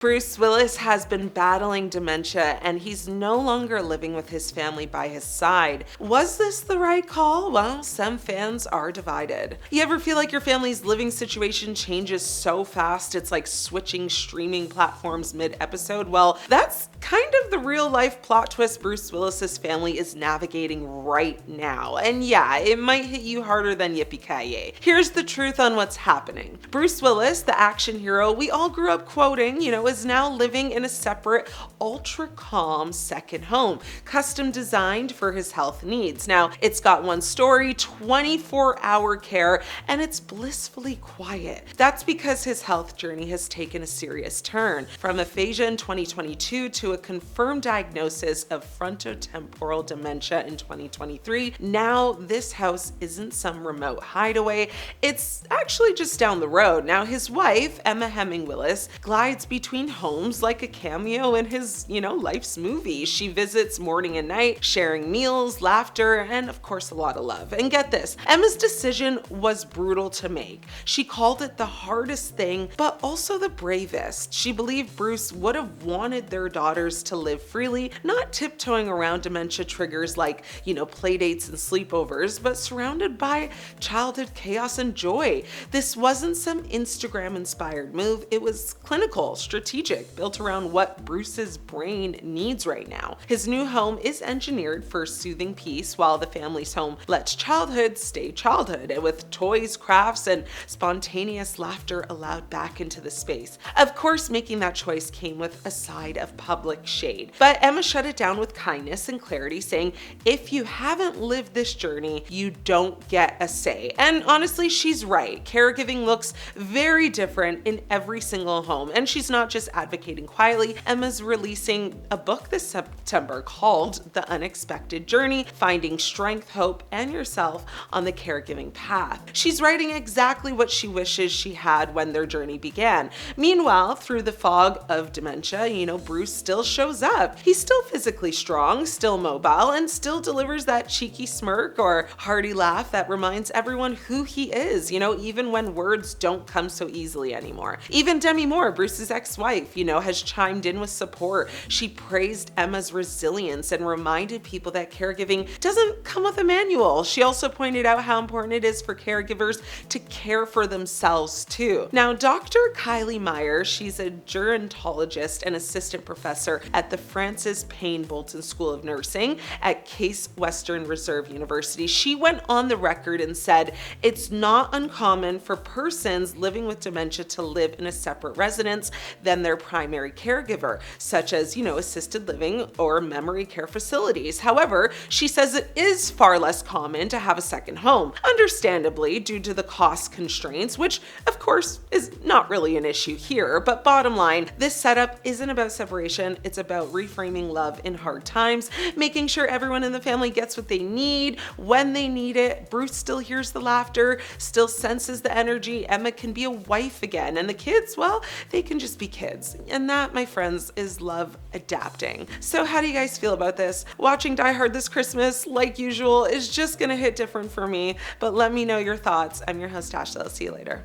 Bruce Willis has been battling dementia and he's no longer living with his family by his side. Was this the right call? Well, some fans are divided. You ever feel like your family's living situation changes so fast it's like switching streaming platforms mid-episode? Well, that's kind of the real-life plot twist Bruce Willis's family is navigating right now. And yeah, it might hit you harder than yippee-ki-yay. Here's the truth on what's happening. Bruce Willis, the action hero we all grew up quoting, is now living in a separate, ultra-calm second home, custom designed for his health needs. Now, it's got one story, 24-hour care, and it's blissfully quiet. That's because his health journey has taken a serious turn. From aphasia in 2022 to a confirmed diagnosis of frontotemporal dementia in 2023, now this house isn't some remote hideaway. It's actually just down the road. Now, his wife, Emma Hemming Willis, glides between homes like a cameo in his, life's movie. She visits morning and night, sharing meals, laughter, and of course a lot of love. And get this, Emma's decision was brutal to make. She called it the hardest thing, but also the bravest. She believed Bruce would have wanted their daughters to live freely, not tiptoeing around dementia triggers like, play dates and sleepovers, but surrounded by childhood chaos and joy. This wasn't some Instagram-inspired move. It was clinical, strategic, built around what Bruce's brain needs right now. His new home is engineered for soothing peace, while the family's home lets childhood stay childhood, with toys, crafts, and spontaneous laughter allowed back into the space. Of course, making that choice came with a side of public shade, but Emma shut it down with kindness and clarity, saying, if you haven't lived this journey, you don't get a say. And honestly, she's right. Caregiving looks very different in every single home, and she's not just advocating quietly. Emma's releasing a book this September called The Unexpected Journey, Finding Strength, Hope, and Yourself on the Caregiving Path. She's writing exactly what she wishes she had when their journey began. Meanwhile, through the fog of dementia, Bruce still shows up. He's still physically strong, still mobile, and still delivers that cheeky smirk or hearty laugh that reminds everyone who he is, even when words don't come so easily anymore. Even Demi Moore, Bruce's ex-wife, has chimed in with support. She praised Emma's resilience and reminded people that caregiving doesn't come with a manual. She also pointed out how important it is for caregivers to care for themselves too. Now, Dr. Kylie Meyer, she's a gerontologist and assistant professor at the Francis Payne Bolton School of Nursing at Case Western Reserve University. She went on the record and said, it's not uncommon for persons living with dementia to live in a separate residence than their primary caregiver, such as, assisted living or memory care facilities. However, she says it is far less common to have a second home, understandably due to the cost constraints, which of course is not really an issue here. But bottom line, this setup isn't about separation. It's about reframing love in hard times, making sure everyone in the family gets what they need when they need it. Bruce still hears the laughter, still senses the energy. Emma can be a wife again, and the kids, well, they can just be kids. And that, my friends, is love adapting. So how do you guys feel about this? Watching Die Hard this Christmas, like usual, is just gonna hit different for me, but let me know your thoughts. I'm your host, Ashley. I'll see you later.